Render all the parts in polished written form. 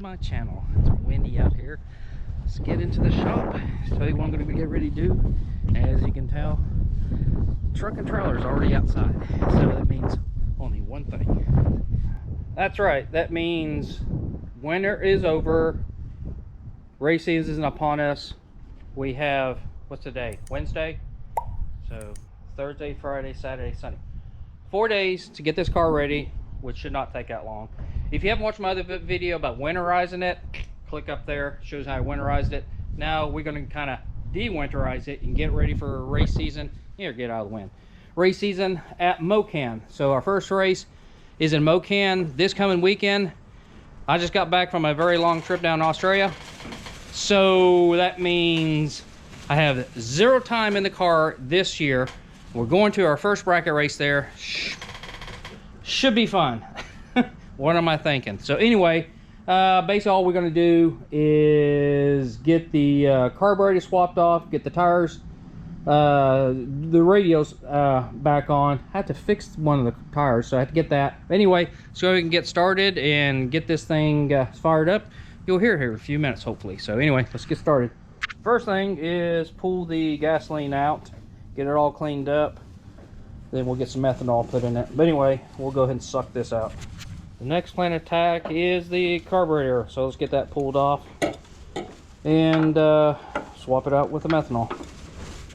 to my channel. It's windy out here. Let's get into the shop. Tell you what I'm going to get ready to do. As you can tell, truck and trailer is already outside, so that means only one thing. That's right, that means winter is over, race season is upon us. We have, what's today, Wednesday? So Thursday, Friday, Saturday, Sunday, 4 days to get this car ready, which should not take that long. If you haven't watched my other video about winterizing it, click up there, shows how I winterized it. Now we're going to kind of de-winterize it and get ready for race season. Here, get out of the wind. Race season at Mocan. So our first race is in Mocan this coming weekend. I just got back from a very long trip down in Australia, so that means I have 0 time in the car this year. We're going to our first bracket race there. Should be fun. What am I thinking? So anyway, basically all we're going to do is get the carburetor swapped off, get the tires, the radios back on. I had to fix one of the tires, so I had to get that. Anyway, so we can get started and get this thing fired up. You'll hear it here in a few minutes, hopefully. So anyway, let's get started. First thing is pull the gasoline out, get it all cleaned up. Then we'll get some ethanol put in it. But anyway, we'll go ahead and suck this out. The next plan of attack is the carburetor. So let's get that pulled off and swap it out with the methanol.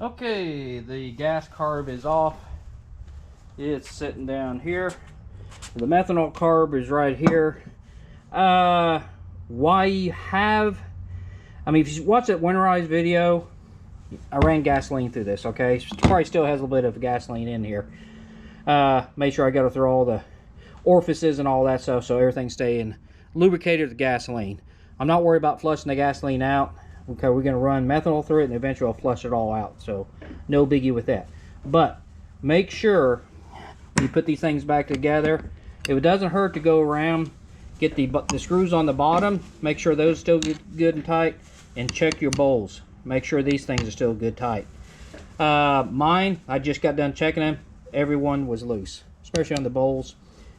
Okay, the gas carb is off. It's sitting down here. The methanol carb is right here. Why you have, I mean, if you watch that winterized video, I ran gasoline through this, okay? It probably still has a little bit of gasoline in here. Make sure I go through all the orifices and all that stuff so everything's staying lubricated with gasoline. I'm not worried about flushing the gasoline out. Okay, we're going to run methanol through it and eventually I'll flush it all out. So no biggie with that. But make sure when you put these things back together, if it doesn't hurt to go around, get the screws on the bottom, make sure those are still good and tight, and check your bowls. Make sure these things are still good tight. Mine, I just got done checking them. Everyone was loose, especially on the bowls,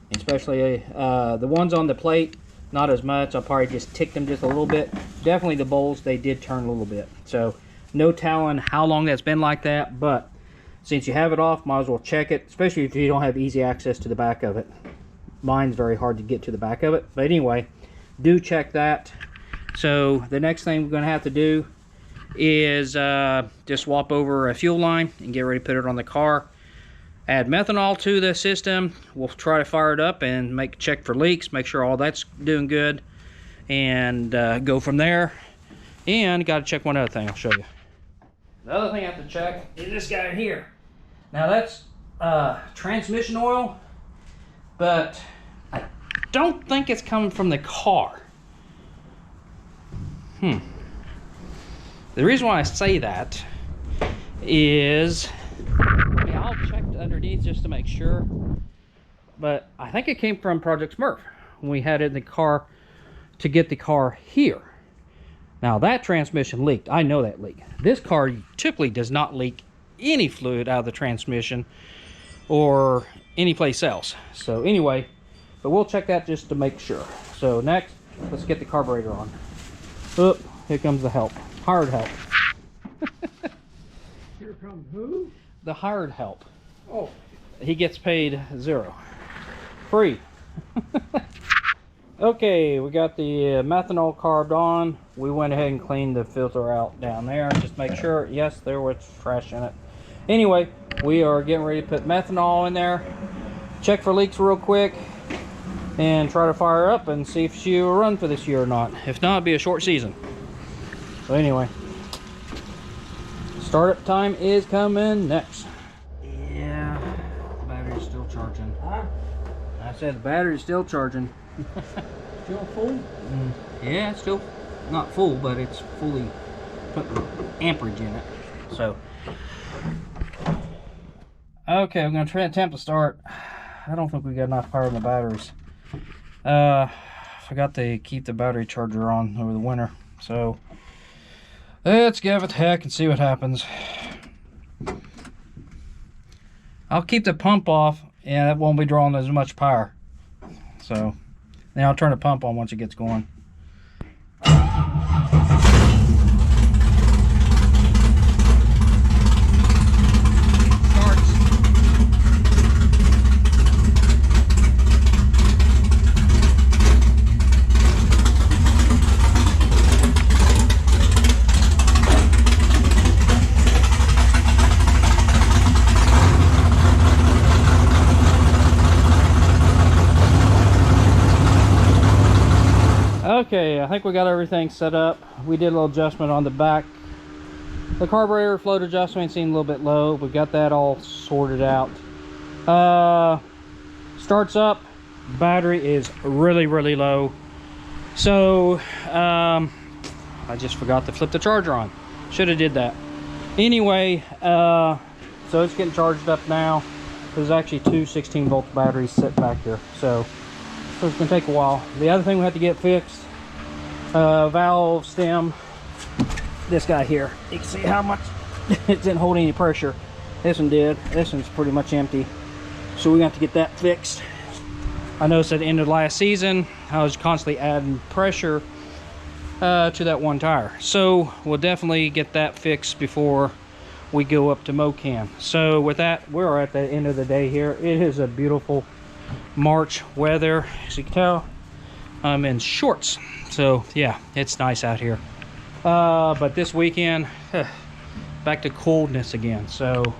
and especially the ones on the plate, not as much. I'll probably just tick them just a little bit. Definitely the bowls, they did turn a little bit. So no telling how long that's been like that, but since you have it off, might as well check it, especially if you don't have easy access to the back of it. Mine's very hard to get to the back of it, but anyway, do check that. So the next thing we're going to have to do is just swap over a fuel line and get ready to put it on the car. Add methanol to the system. We'll try to fire it up and check for leaks, make sure all that's doing good, and go from there. And got to check one other thing. I'll show you. The other thing I have to check is this guy here. Now that's transmission oil, but I don't think it's coming from the car. The reason why I say that is, I mean, I'll check underneath just to make sure, but I think it came from Project Smurf when we had it in the car to get the car here. Now that transmission leaked. I know that leak. This car typically does not leak any fluid out of the transmission or any place else. So anyway, but we'll check that just to make sure. So next, let's get the carburetor on. Oh, here comes the help. Hired help. Here comes who? The hired help. Oh. He gets paid 0. Free. Okay, we got the methanol carb on. We went ahead and cleaned the filter out down there. Just make sure, yes, there was trash in it. Anyway, we are getting ready to put methanol in there. Check for leaks real quick and try to fire up and see if she will run for this year or not. If not, it'll be a short season. So anyway, startup time is coming next. Yeah, the battery's still charging. Huh? I said the battery's still charging. Still full? Yeah, it's still not full, but it's fully put amperage in it. So, okay, I'm gonna try and attempt to start. I don't think we got enough power in the batteries. Forgot to keep the battery charger on over the winter, so let's give it a heck and see what happens. I'll keep the pump off, and it won't be drawing as much power. So then I'll turn the pump on once it gets going. Okay, I think we got everything set up. We did a little adjustment on the back. The carburetor float adjustment seemed a little bit low. We got that all sorted out. Starts up, battery is really low. So I just forgot to flip the charger on. Should have did that. Anyway, so it's getting charged up now. There's actually two 16-volt batteries sitting back here, so it's gonna take a while. The other thing we have to get fixed, valve stem, this guy here. You can see how much it didn't hold any pressure. This one did. This one's pretty much empty, so we have to get that fixed. I noticed at the end of last season I was constantly adding pressure to that one tire, so we'll definitely get that fixed before we go up to Mocan. So with that, we're at the end of the day here. It is a beautiful March weather. As you can tell, I'm in shorts, so yeah, it's nice out here. But this weekend, back to coldness again. So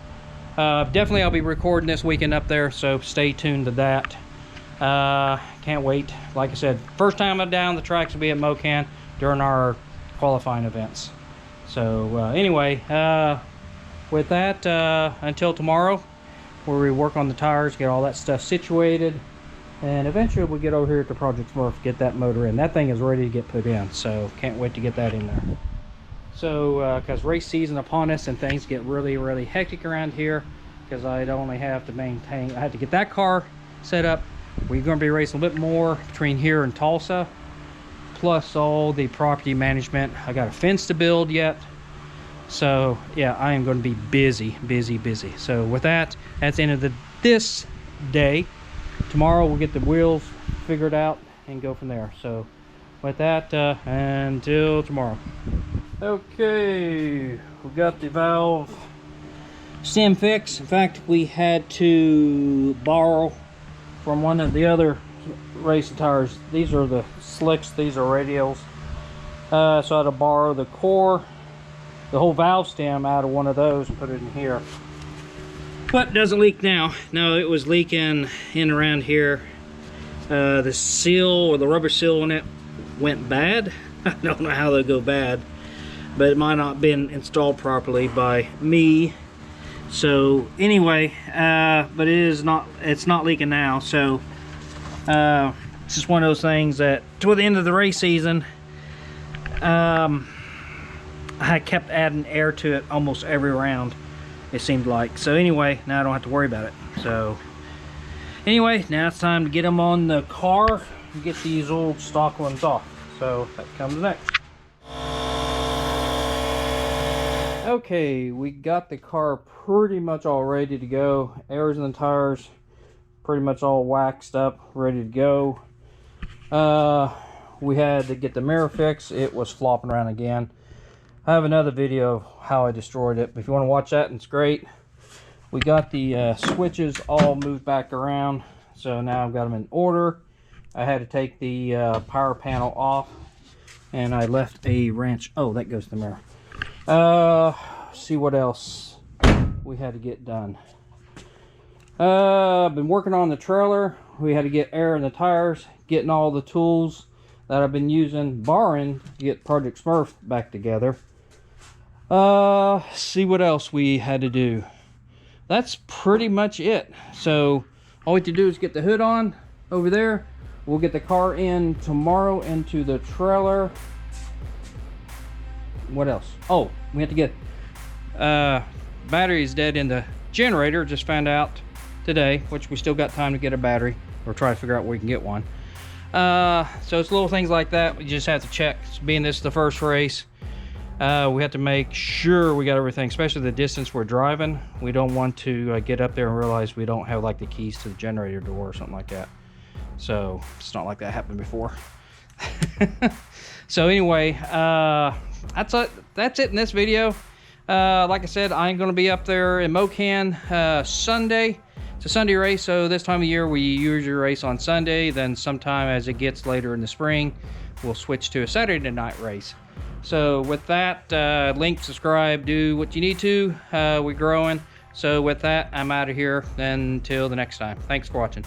definitely I'll be recording this weekend up there, so stay tuned to that. Can't wait. Like I said, first time I'm down the tracks will be at Mocan during our qualifying events. So anyway, with that, until tomorrow, where we work on the tires, get all that stuff situated, and eventually we'll get over here to Project Smurf, get that motor in. That thing is ready to get put in, so can't wait to get that in there. So because race season upon us and things get really hectic around here, because I'd only have to maintain, I had to get that car set up. We're going to be racing a little bit more between here and Tulsa, plus all the property management. I got a fence to build yet. So yeah, I am going to be busy. So with that, that's the end of this day. Tomorrow we'll get the wheels figured out and go from there. So with that, until tomorrow. Okay, we got the valve stem fixed. In fact, we had to borrow from one of the other racing tires. These are the slicks, these are radials. So I had to borrow the core, the whole valve stem out of one of those and put it in here. But it doesn't leak now. No, it was leaking in around here. The seal, or the rubber seal on it, went bad. I don't know how they go bad, but it might not have been installed properly by me. So anyway, but it's not leaking now. So it's just one of those things that toward the end of the race season, I kept adding air to it almost every round, it seemed like. So anyway, now I don't have to worry about it. So anyway, now it's time to get them on the car and get these old stock ones off. So that comes next. Okay, we got the car pretty much all ready to go. Airs in the tires pretty much all waxed up, ready to go. We had to get the mirror fixed. It was flopping around again. I have another video of how I destroyed it, but if you want to watch that, it's great. We got the switches all moved back around, so now I've got them in order. I had to take the power panel off, and I left a wrench. Oh, that goes to the mirror. See what else we had to get done. Been working on the trailer. We had to get air in the tires, getting all the tools that I've been using, borrowing, to get Project Smurf back together. See what else we had to do. That's pretty much it. So all we have to do is get the hood on over there. We'll get the car in tomorrow into the trailer. What else? Oh, we have to get battery is dead in the generator. Just found out today, which we still got time to get a battery or try to figure out where we can get one. So it's little things like that we just have to check. Being this is the first race, we have to make sure we got everything, especially the distance we're driving. We don't want to get up there and realize we don't have like the keys to the generator door or something like that. So it's not like that happened before. So anyway, that's it in this video. Like I said, I ain't gonna be up there in Mocan Sunday. It's a Sunday race, so this time of year we usually race on Sunday. Then sometime as it gets later in the spring, we'll switch to a Saturday night race. So with that, link, subscribe, do what you need to. We're growing. So with that, I'm out of here until the next time. Thanks for watching.